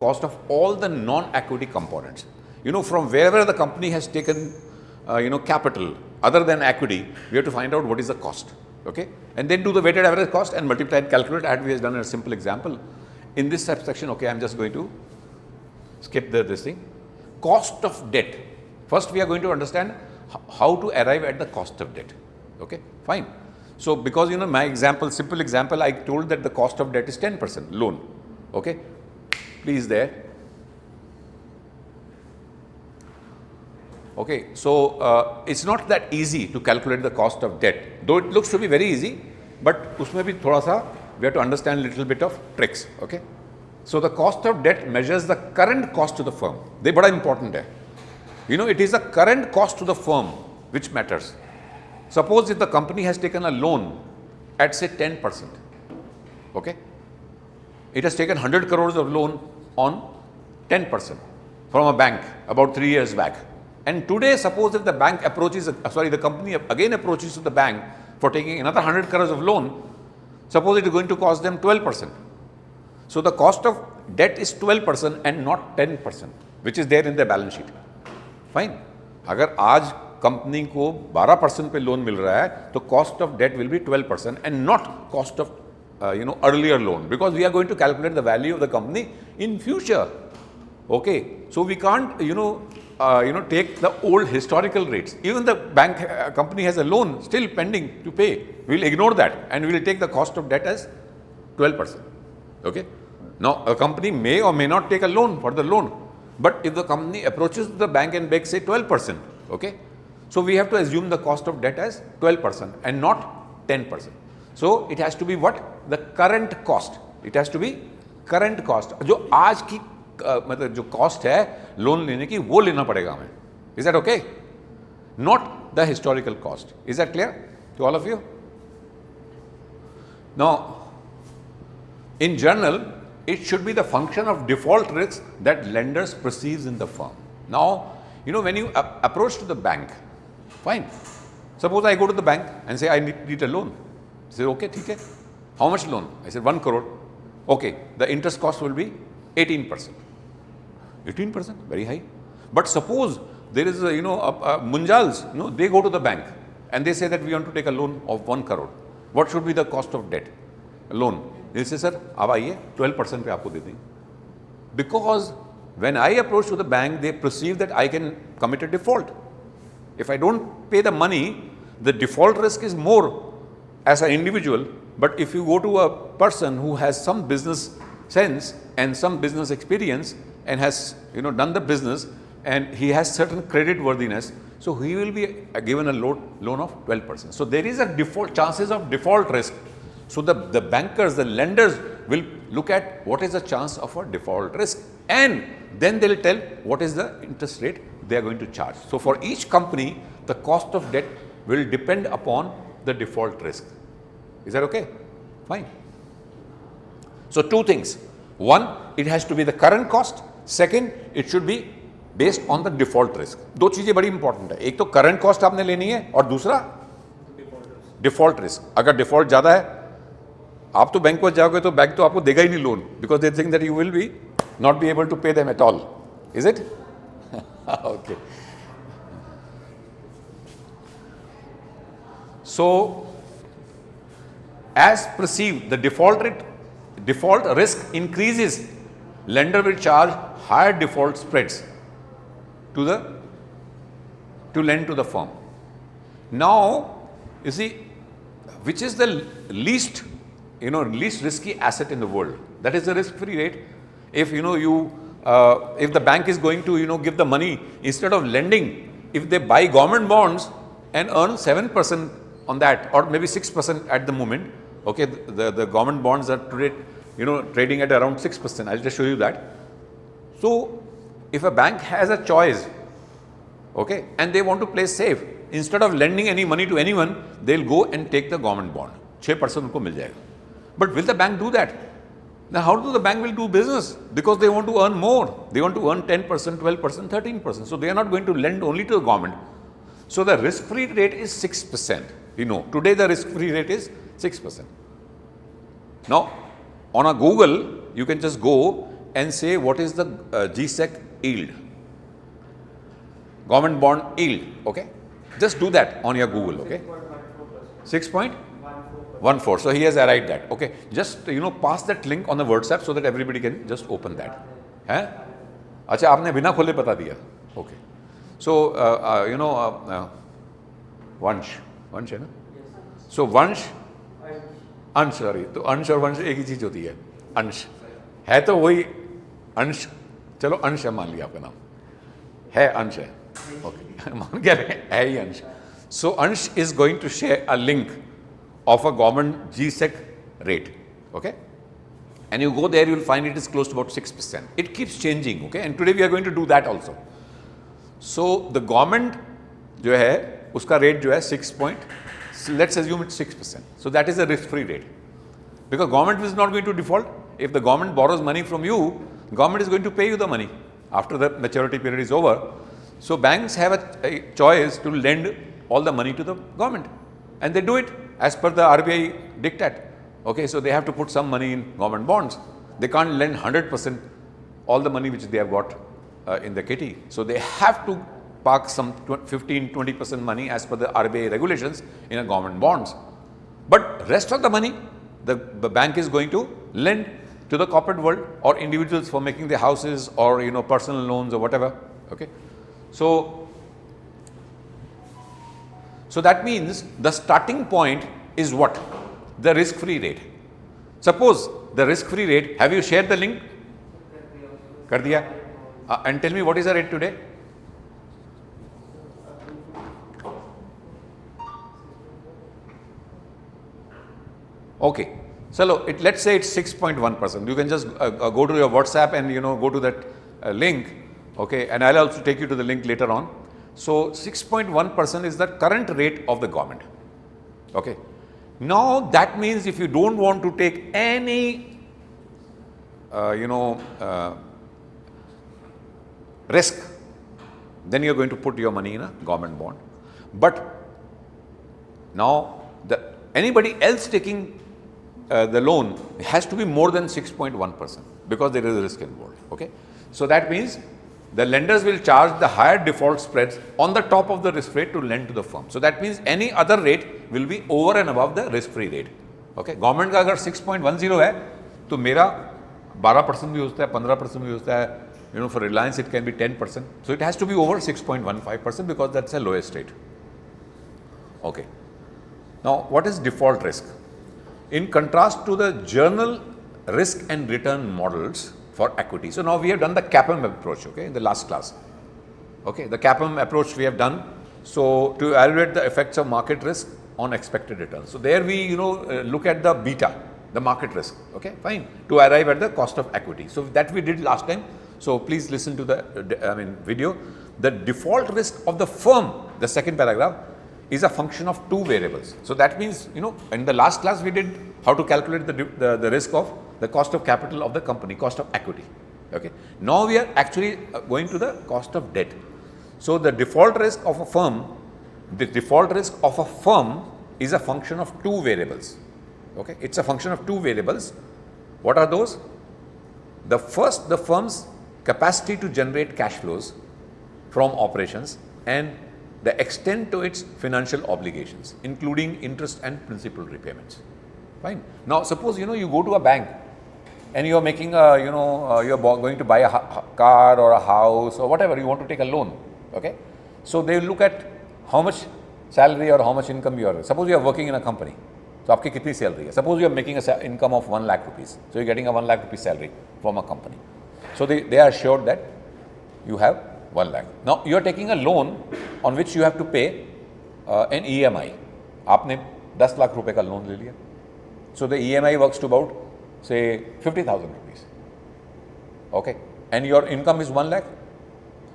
cost of all the non-equity components. From wherever the company has taken, capital other than equity, we have to find out what is the cost. Okay, and then do the weighted average cost and multiply and calculate, as we have done a simple example. In this subsection, okay, I'm just going to skip this thing. Cost of debt. First, we are going to understand how to arrive at the cost of debt. Okay, fine. So, because my example, simple example, I told that the cost of debt is 10% loan. Okay, please there. Okay, so it's not that easy to calculate the cost of debt, though it looks to be very easy, but usme bhi thoda sa we have to understand a little bit of tricks. Okay, so the cost of debt measures the current cost to the firm. They bada important hai. It is the current cost to the firm which matters. Suppose if the company has taken a loan at say 10%, okay, it has taken 100 crores of loan on 10% from a bank about 3 years back. And today, suppose if the bank approaches, the company again approaches to the bank for taking another 100 crores of loan, suppose it is going to cost them 12%. So the cost of debt is 12% and not 10%, which is there in the balance sheet. Fine. अगर आज company को 12% पे loan मिल रहा है, तो cost of debt will be 12% and not cost of earlier loan, because we are going to calculate the value of the company in future. Okay, so we can't take the old historical rates. Even the bank company has a loan still pending to pay. We'll ignore that and we'll take the cost of debt as 12%. Okay. Now a company may or may not take a loan for the loan, but if the company approaches the bank and begs say 12%, okay, so we have to assume the cost of debt as 12% and not 10%. So it has to be what? The current cost. It has to be current cost. जो आज की मतलब जो cost है loan लेने की, वो लेना पड़ेगा हमें. Is that okay? Not the historical cost. Is that clear to all of you? Now, in general, it should be the function of default risk that lenders perceives in the firm. Now, when you approach to the bank, fine. Suppose I go to the bank and say I need a loan. They say, okay, theek hai. How much loan? I said 1 crore. Okay, the interest cost will be 18%. 18%, very high. But suppose there is Munjals, they go to the bank and they say that we want to take a loan of 1 crore. What should be the cost of debt? A loan. They say, sir, ab aaiye, 12% pe aapko de deंगे. Because when I approach to the bank, they perceive that I can commit a default. If I don't pay the money, the default risk is more as an individual. But if you go to a person who has some business sense and some business experience and has done the business and he has certain credit worthiness, so he will be given a loan of 12%. So there is a default chances of default risk. So the bankers, the lenders will look at what is the chance of a default risk, and then they will tell what is the interest rate they are going to charge. So for each company, the cost of debt will depend upon the default risk. Is that okay? Fine. So two things. One, it has to be the current cost. Second, it should be based on the default risk. दो चीजें बड़ी important है. एक तो current cost आपने लेनी है और दूसरा डिफॉल्ट रिस्क. अगर डिफॉल्ट ज्यादा है, आप तो बैंक पर जाओगे तो बैंक तो आपको देगा ही नहीं loan, because they think that you will be not be able to pay them at all. Is it okay? So, as perceived, the default risk increases. Lender will charge higher default spreads to lend to the firm. Now, you see, which is the least risky asset in the world? That is the risk-free rate. If if the bank is going to give the money instead of lending, if they buy government bonds and earn 7% on that, or maybe 6% at the moment. Okay, the government bonds are today trading at around 6%. I'll just show you that. So if a bank has a choice, okay, and they want to play safe, instead of lending any money to anyone, they'll go and take the government bond. 6% उनको मिल जाएगा. But will the bank do that? Now how do the bank will do business? Because they want to earn more. They want to earn 10%, 12%, 13%. So they are not going to lend only to the government. So the risk-free rate is 6%. Today the risk-free rate is 6%. Now, on a Google, you can just go and say what is the GSEC yield, government bond yield, okay? Just do that on your Google, okay? 6.14. So he has arrived that, okay? Just pass that link on the WhatsApp so that everybody can just open that. है? अच्छा आपने बिना खोले बता दिया, okay? So वंश है ना? So वंश अंश, सॉरी, तो अंश और वंश एक ही चीज होती है, अंश है तो वही अंश, चलो अंश है, मान लिया आपका नाम है, अंश है, ओके, मान क्या है ही अंश. So अंश is going to share a link of a government GSEC rate, okay, and you go there, you will find it is close to about 6%. It keeps changing, okay, and today we are going to do that also. So the government जो है उसका rate जो है 6 point, let's assume it's 6%. So that is a risk-free rate, because government is not going to default. If the government borrows money from you, government is going to pay you the money after the maturity period is over. So banks have a choice to lend all the money to the government, and they do it as per the RBI diktat. Okay, so they have to put some money in government bonds. They can't lend 100% all the money which they have got in the kitty. So they have to park some 15-20% money as per the RBI regulations in a government bonds. But rest of the money, the bank is going to lend to the corporate world or individuals for making their houses or personal loans or whatever. Okay, so that means the starting point is what? The risk-free rate. Suppose the risk-free rate, have you shared the link? Kar diya? And tell me what is the rate today? Okay, so let's say it's 6.1%. You can just go to your WhatsApp and go to that link, okay, and I'll also take you to the link later on. So 6.1% is the current rate of the government, okay. Now that means if you don't want to take any risk, then you're going to put your money in a government bond. But now anybody else taking the loan has to be more than 6.1% because there is a risk involved, okay. So that means the lenders will charge the higher default spreads on the top of the risk rate to lend to the firm. So that means any other rate will be over and above the risk-free rate. Okay, government का अगर 6.10 है तो मेरा 12% भी होता है, 15% भी होता है. For Reliance it can be 10%. So it has to be over 6.15% because that's the lowest rate. Okay. Now what is default risk? In contrast to the journal risk and return models for equity. So now we have done the CAPM approach, okay, in the last class. Okay, the CAPM approach we have done. So to evaluate the effects of market risk on expected returns. So there we look at the beta, the market risk, okay, fine, to arrive at the cost of equity. So that we did last time. So please listen to the video. The default risk of the firm, the second paragraph, is a function of two variables. So that means in the last class we did how to calculate the risk of the cost of capital of the company, cost of equity. Okay. Now we are actually going to the cost of debt. So the default risk of a firm, is a function of two variables. Okay. It's a function of two variables. What are those? The first, the firm's capacity to generate cash flows from operations and the extent to its financial obligations, including interest and principal repayments. Fine. Now suppose you go to a bank and you are making you're going to buy a car or a house or whatever, you want to take a loan, okay. So they look at how much salary or how much income you are. Suppose you are working in a company, so आपकी कितनी salary है? Suppose you are making a income of 1 lakh rupees, so you're getting a 1 lakh rupees salary from a company. So they are assured that you have 1 lakh. Now you are taking a loan on which you have to pay an EMI. आपने 10 लाख रुपए का loan ले लिया. So the EMI works to about say 50,000 rupees. Okay, and your income is 1 lakh.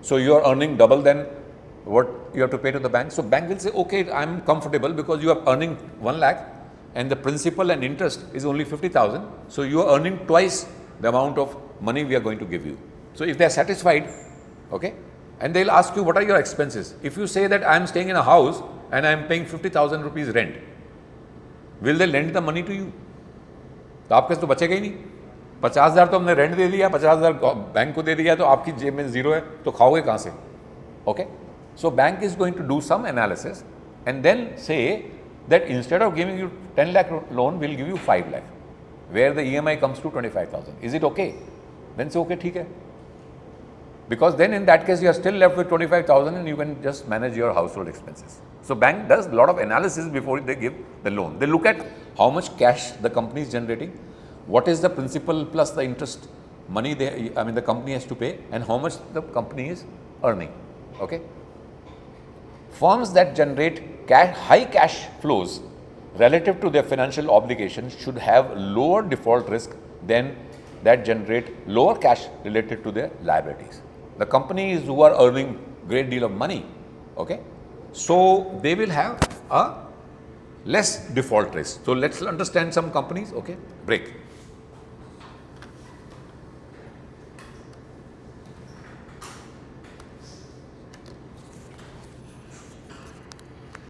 So you are earning double than what you have to pay to the bank. So bank will say, okay, I'm comfortable because you are earning 1 lakh and the principal and interest is only 50,000. So you are earning twice the amount of money we are going to give you. So if they are satisfied, okay, and they'll ask you what are your expenses. If you say that I am staying in a house and I am paying 50,000 rupees rent, will they lend the money to you? तो आपके तो बचेगा ही नहीं. 50,000 तो हमने rent दे दिया, 50,000 bank को दे दिया, तो आपकी जेब में जीरो है, तो खाओगे कहाँ से? Okay, so bank is going to do some analysis and then say that instead of giving you 10 lakh loan, we'll give you 5 lakh, where the EMI comes to 25,000. Is it okay? Then say, okay, theek hai. Because then in that case, you are still left with 25,000 and you can just manage your household expenses. So bank does a lot of analysis before they give the loan. They look at how much cash the company is generating, what is the principal plus the interest money the company has to pay, and how much the company is earning. Okay. Firms that generate high cash flows relative to their financial obligations should have lower default risk than that generate lower cash related to their liabilities. The companies who are earning great deal of money, okay, so they will have a less default risk. So let's understand some companies. Okay, break.